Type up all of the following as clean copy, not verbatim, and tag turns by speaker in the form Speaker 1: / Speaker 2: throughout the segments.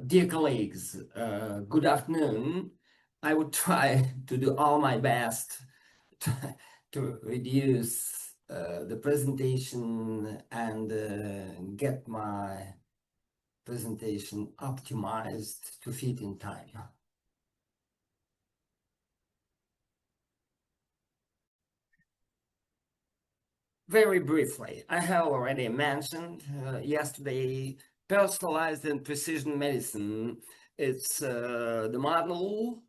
Speaker 1: Dear colleagues, good afternoon. I would try to do all my best to reduce the presentation and get my presentation optimized to fit in time. Very briefly, I have already mentioned yesterday personalized and precision medicine. It's the model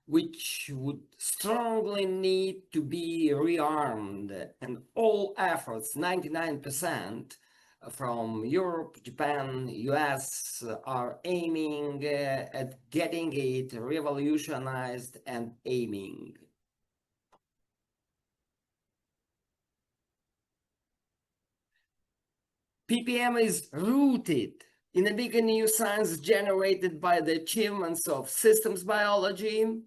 Speaker 1: which would strongly need to be rearmed, and all efforts, 99% from Europe, Japan, US, are aiming at getting it revolutionized and aiming. PPM is rooted in a big new science generated by the achievements of systems biology,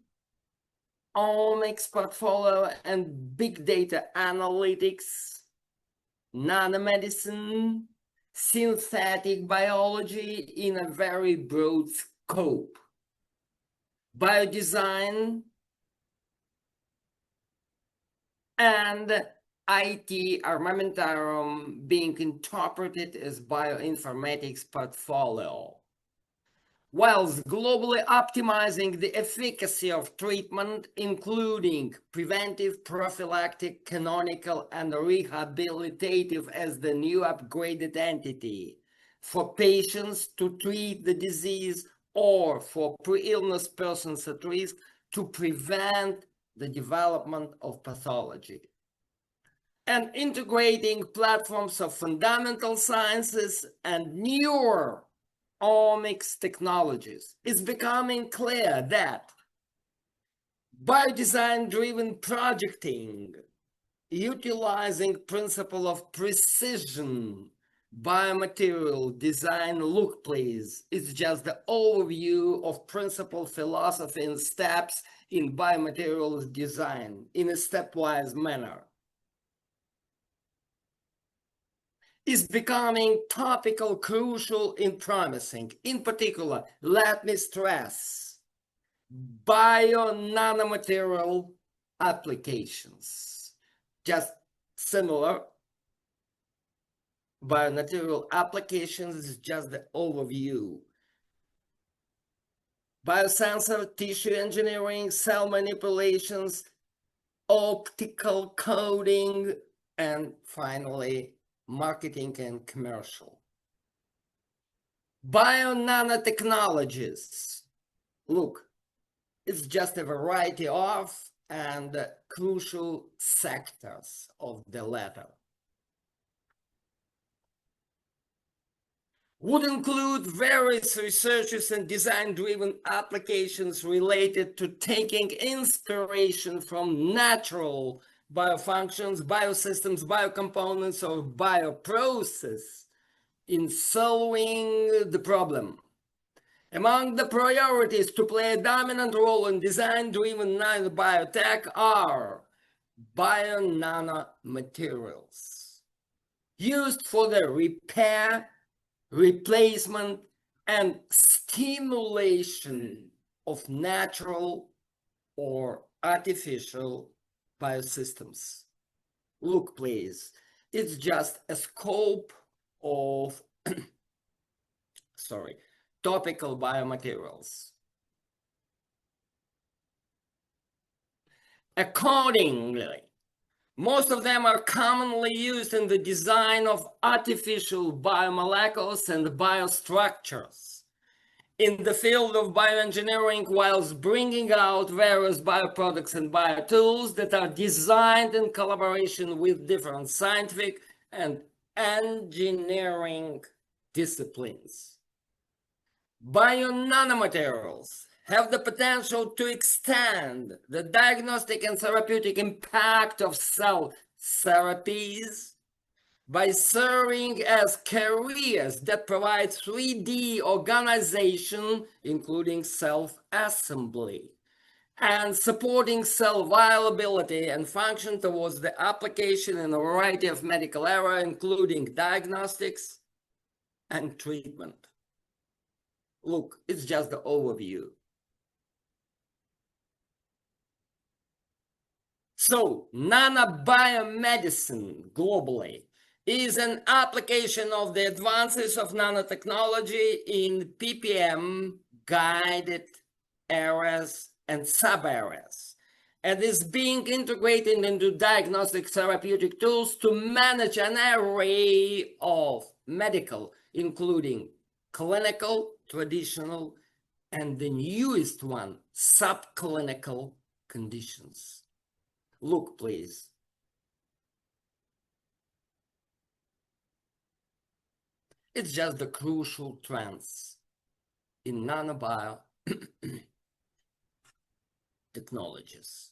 Speaker 1: omics portfolio, and big data analytics, nanomedicine, synthetic biology in a very broad scope, biodesign, and IT armamentarium being interpreted as bioinformatics portfolio, whilst globally optimizing the efficacy of treatment, including preventive, prophylactic, canonical, and rehabilitative as the new upgraded entity for patients to treat the disease or for pre-illness persons at risk to prevent the development of pathology. And integrating platforms of fundamental sciences and newer omics technologies, it's becoming clear that biodesign-driven projecting, utilizing principle of precision biomaterial design, look please, it's just the overview of principle, philosophy, and steps in biomaterials design in a stepwise manner. Is becoming topical, crucial, and promising. In particular, let me stress bio-nanomaterial applications. Just similar biomaterial applications is just the overview. Biosensor, tissue engineering, cell manipulations, optical coding, and finally, marketing and commercial. Bio-nanotechnologies. Look, it's just a variety of and crucial sectors of the latter. Would include various researches and design-driven applications related to taking inspiration from natural biofunctions, biosystems, biocomponents, or bioprocess in solving the problem. Among the priorities to play a dominant role in design-driven nanobiotech are bio-nanomaterials used for the repair, replacement, and stimulation of natural or artificial biosystems. Look, please, it's just a scope of topical biomaterials. Accordingly, most of them are commonly used in the design of artificial biomolecules and biostructures in the field of bioengineering, whilst bringing out various bioproducts and biotools that are designed in collaboration with different scientific and engineering disciplines. Bio-nanomaterials have the potential to extend the diagnostic and therapeutic impact of cell therapies by serving as carriers that provide 3D organization, including self-assembly, and supporting cell viability and function towards the application in a variety of medical areas, including diagnostics and treatment. Look, it's just the overview. So, nanobiomedicine globally is an application of the advances of nanotechnology in ppm guided areas and sub-areas, and is being integrated into diagnostic therapeutic tools to manage an array of medical, including clinical, traditional, and the newest one, subclinical conditions. Look, please. It's just the crucial trends in nanobio technologies.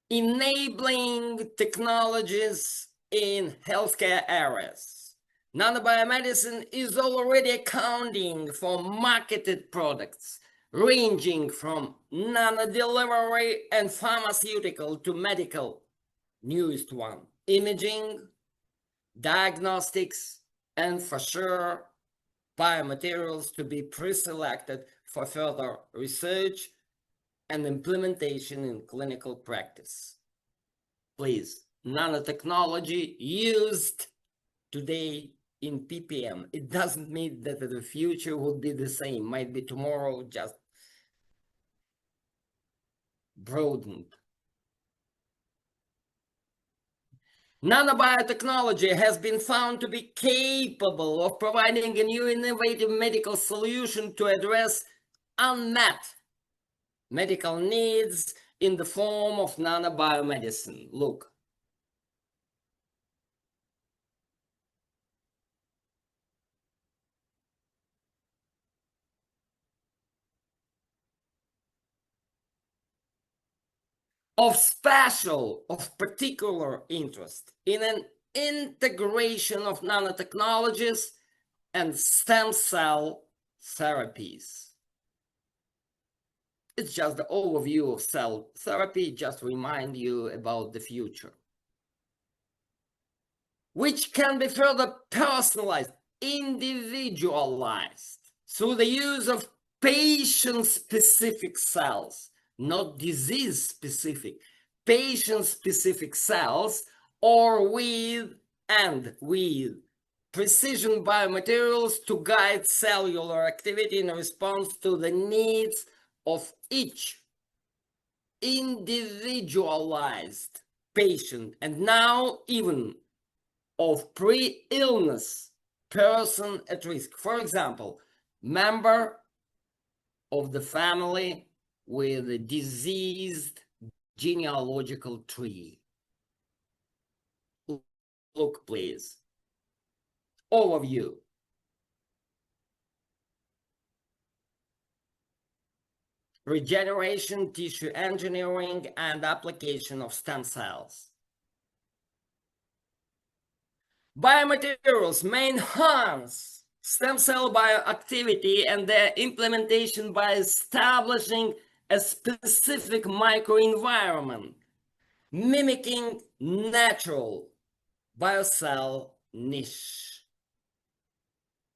Speaker 1: Enabling technologies in healthcare areas. Nanobiomedicine is already accounting for marketed products ranging from nanodelivery and pharmaceutical to medical, newest one, imaging, diagnostics, and for sure, biomaterials to be pre-selected for further research and implementation in clinical practice. Please, nanotechnology used today in ppm. It doesn't mean that the future would be the same. Might be tomorrow just broadened. Nanobiotechnology has been found to be capable of providing a new innovative medical solution to address unmet medical needs in the form of nanobiomedicine. Look. Of particular interest in an integration of nanotechnologies and stem cell therapies. It's just the overview of cell therapy, just to remind you about the future, which can be further personalized, individualized through the use of patient-specific cells, not disease-specific, patient-specific cells, or with precision biomaterials to guide cellular activity in response to the needs of each individualized patient, and now even of pre-illness person at risk. For example, member of the family with a diseased genealogical tree. Look, please. Overview. Regeneration, tissue engineering, and application of stem cells. Biomaterials may enhance stem cell bioactivity and their implementation by establishing a specific microenvironment, mimicking natural biocell niche.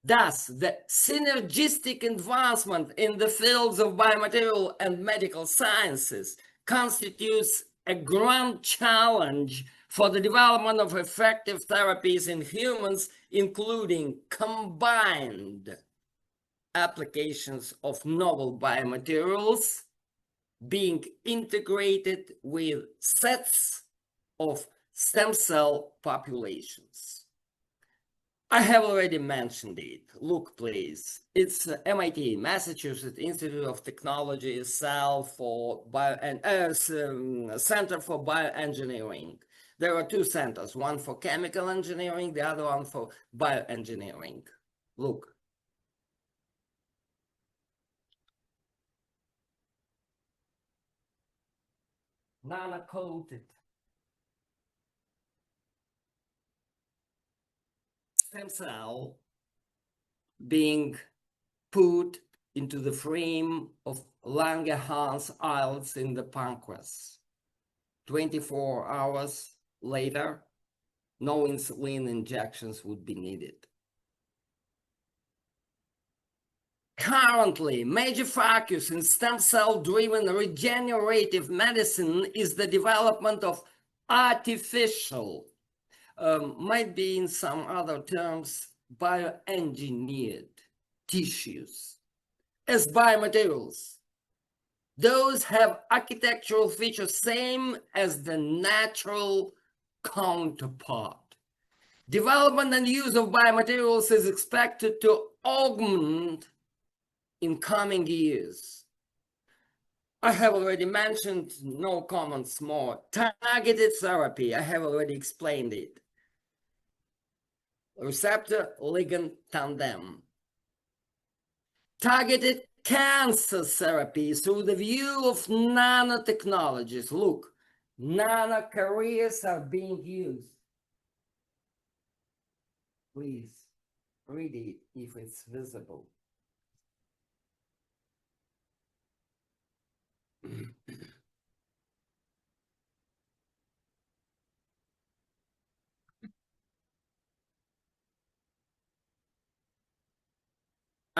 Speaker 1: Thus, the synergistic advancement in the fields of biomaterial and medical sciences constitutes a grand challenge for the development of effective therapies in humans, including combined applications of novel biomaterials being integrated with sets of stem cell populations. I have already mentioned it. Look, please. It's MIT, Massachusetts Institute of Technology, Center for Bioengineering. There are two centers, one for chemical engineering, the other one for bioengineering. Look. Nano-coated stem cell being put into the frame of Langerhans islets in the pancreas. 24 hours Later, no insulin injections would be needed. Currently, major focus in stem cell-driven regenerative medicine is the development of artificial, might be in some other terms, bioengineered tissues as biomaterials. Those have architectural features same as the natural counterpart. Development and use of biomaterials is expected to augment in coming years. I have already mentioned, no comments more. Targeted therapy, I have already explained it. Receptor ligand tandem. Targeted cancer therapy through the view of nanotechnologies. Look, nano carriers are being used. Please read it if it's visible.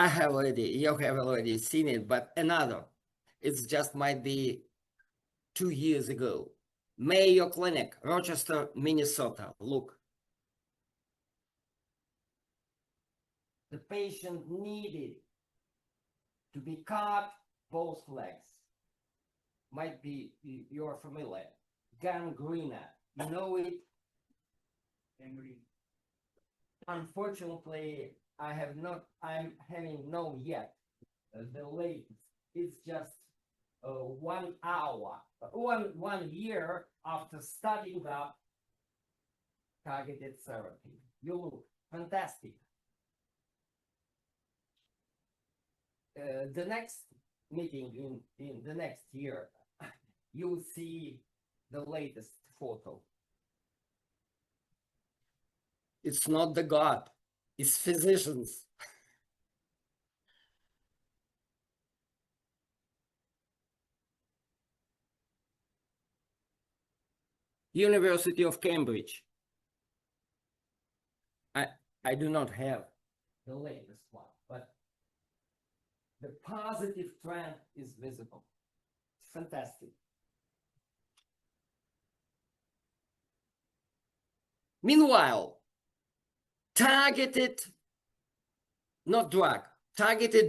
Speaker 1: You have already seen it, but another. It's just might be 2 years ago. Mayo Clinic, Rochester, Minnesota. Look. The patient needed to be cut both legs. Might be you're familiar. Gangrena. You know it? Gangrene. Unfortunately, I'm having no yet. The latest. It's just 1 hour, 1 year after studying the targeted therapy. You look fantastic. The next meeting in the next year, you will see the latest photo. It's not the God, it's physicians. University of Cambridge. I do not have the latest one, but the positive trend is visible. It's fantastic. Meanwhile, targeted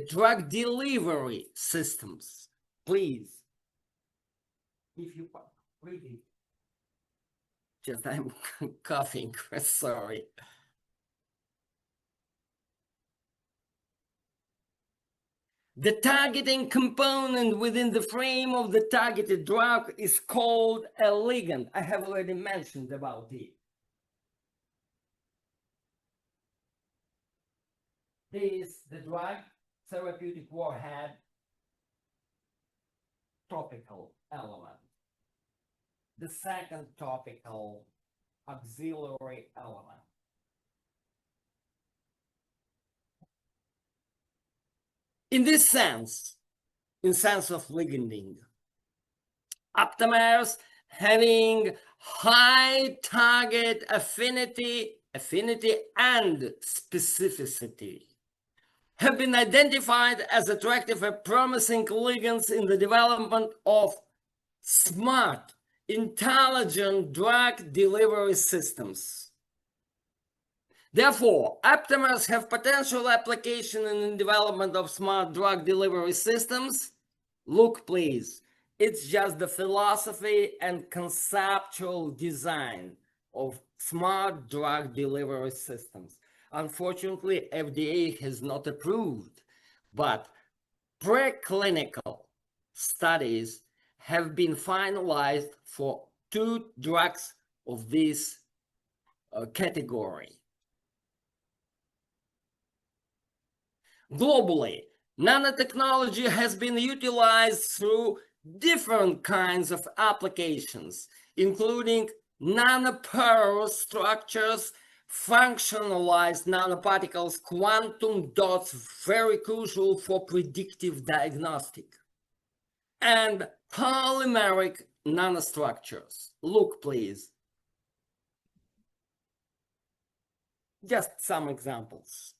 Speaker 1: drug delivery systems. Please, if you read it. Just I'm coughing, sorry. The targeting component within the frame of the targeted drug is called a ligand. I have already mentioned about it. This, the drug, therapeutic warhead, topical element. The second topical auxiliary element. In this sense, in sense of liganding, aptamers having high target affinity and specificity have been identified as attractive and promising ligands in the development of smart, intelligent drug delivery systems. Therefore, aptamers have potential application in the development of smart drug delivery systems. Look, please, it's just the philosophy and conceptual design of smart drug delivery systems. Unfortunately, FDA has not approved, but preclinical studies have been finalized for 2 drugs of this category. Globally, nanotechnology has been utilized through different kinds of applications, including nanoporous structures, functionalized nanoparticles, quantum dots, very crucial for predictive diagnostic, and polymeric nanostructures. Look, please. Just some examples.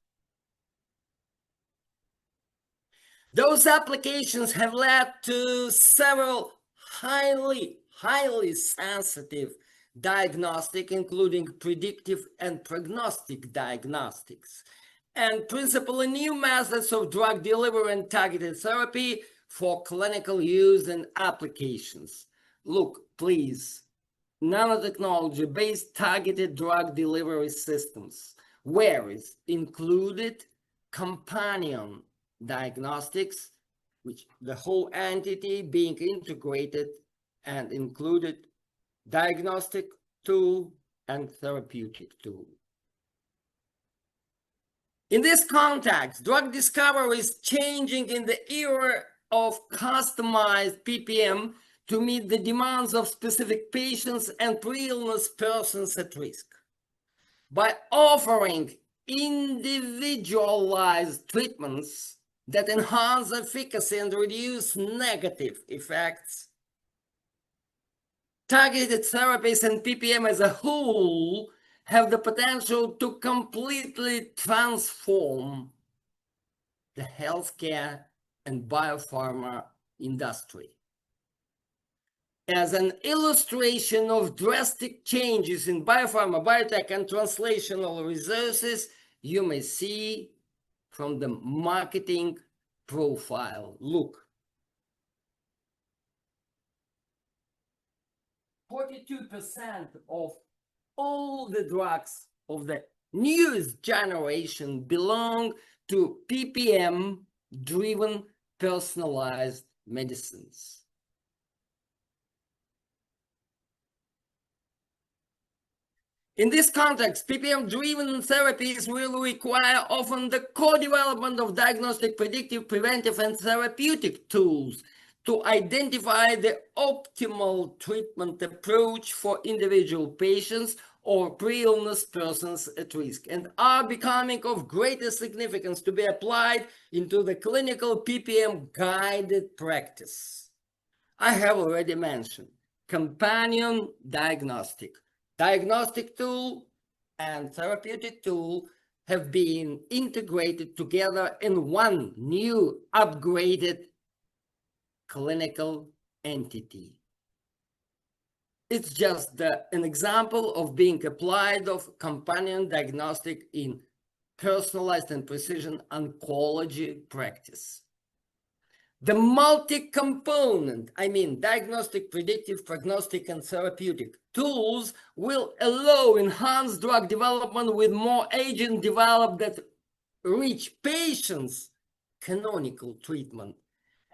Speaker 1: Those applications have led to several highly sensitive diagnostic, including predictive and prognostic diagnostics, and principally new methods of drug delivery and targeted therapy for clinical use and applications. Look, please, nanotechnology-based targeted drug delivery systems, where is included companion diagnostics, which the whole entity being integrated and included diagnostic tool and therapeutic tool. In this context, drug discovery is changing in the era of customized PPM to meet the demands of specific patients and pre-illness persons at risk. By offering individualized treatments that enhance efficacy and reduce negative effects, targeted therapies and PPM as a whole have the potential to completely transform the healthcare and biopharma industry. As an illustration of drastic changes in biopharma, biotech, and translational resources, you may see from the marketing profile. Look, 42% of all the drugs of the newest generation belong to PPM-driven personalized medicines. In this context, PPM-driven therapies will require often the co-development of diagnostic, predictive, preventive, and therapeutic tools to identify the optimal treatment approach for individual patients or pre-illness persons at risk, and are becoming of greater significance to be applied into the clinical PPM-guided practice. I have already mentioned companion diagnostic tool and therapeutic tool have been integrated together in one new upgraded clinical entity. It's just an example of being applied of companion diagnostic in personalized and precision oncology practice. The multi-component, diagnostic, predictive, prognostic, and therapeutic tools will allow enhanced drug development with more agents developed that reach patients' canonical treatment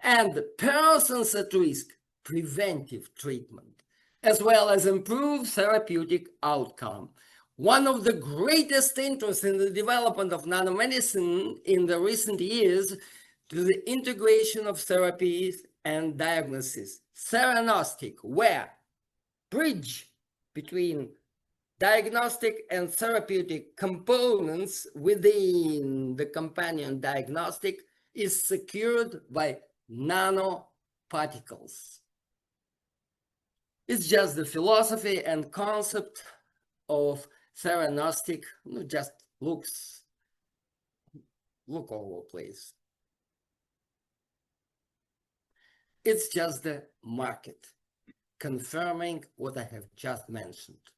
Speaker 1: and persons at risk preventive treatment, as well as improve therapeutic outcome. One of the greatest interests in the development of nanomedicine in the recent years to the integration of therapies and diagnosis, theranostic, where bridge between diagnostic and therapeutic components within the companion diagnostic is secured by nanoparticles. It's just the philosophy and concept of theranostic, just look all over the place. It's just the market, confirming what I have just mentioned.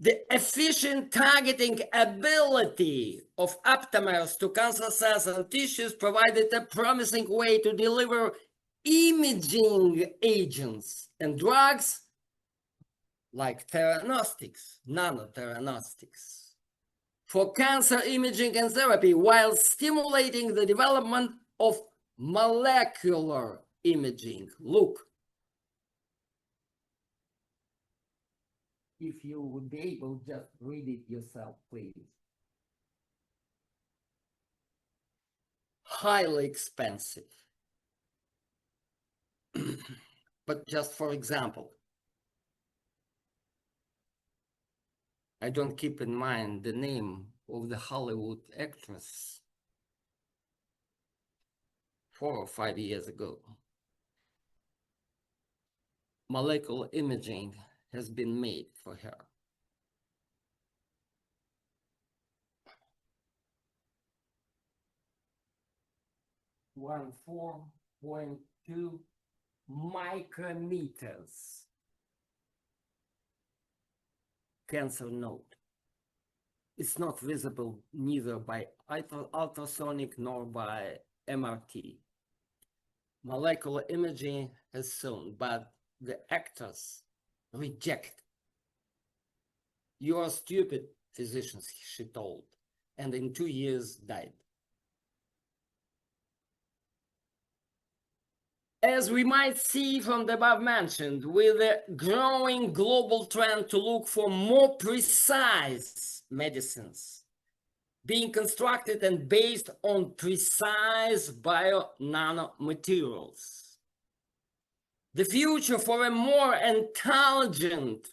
Speaker 1: The efficient targeting ability of aptamers to cancer cells and tissues provided a promising way to deliver imaging agents and drugs like theranostics, nanotheranostics, for cancer imaging and therapy, while stimulating the development of molecular imaging. Look, if you would be able, just read it yourself, please. Highly expensive. But just for example, I don't keep in mind the name of the Hollywood actress 4 or 5 years ago. Molecular imaging has been made for her. One 4.2 micrometers cancer node. It's not visible neither by ultrasonic nor by MRT. Molecular imaging has shown, but the actors reject. You are stupid, physicians, she told, and in 2 years died. As we might see from the above mentioned, with a growing global trend to look for more precise medicines being constructed and based on precise bio-nanomaterials, the future for a more intelligent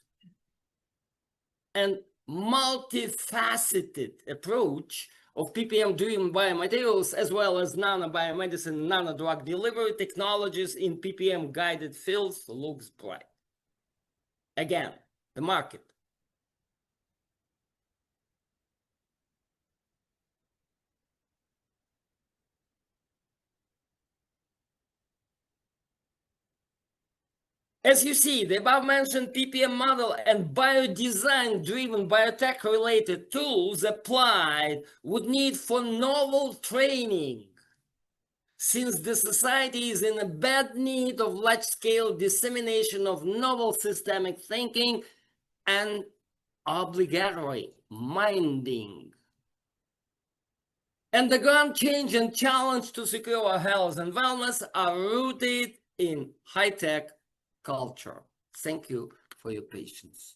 Speaker 1: and multifaceted approach of ppm-driven biomaterials, as well as nanobiomedicine and nanodrug delivery technologies in ppm-guided fields, looks bright. Again, the market. As you see, the above-mentioned ppm model and biodesign-driven biotech-related tools applied would need for novel training, since the society is in a bad need of large-scale dissemination of novel systemic thinking and obligatory minding. And the grand change and challenge to secure our health and wellness are rooted in high-tech culture. Thank you for your patience.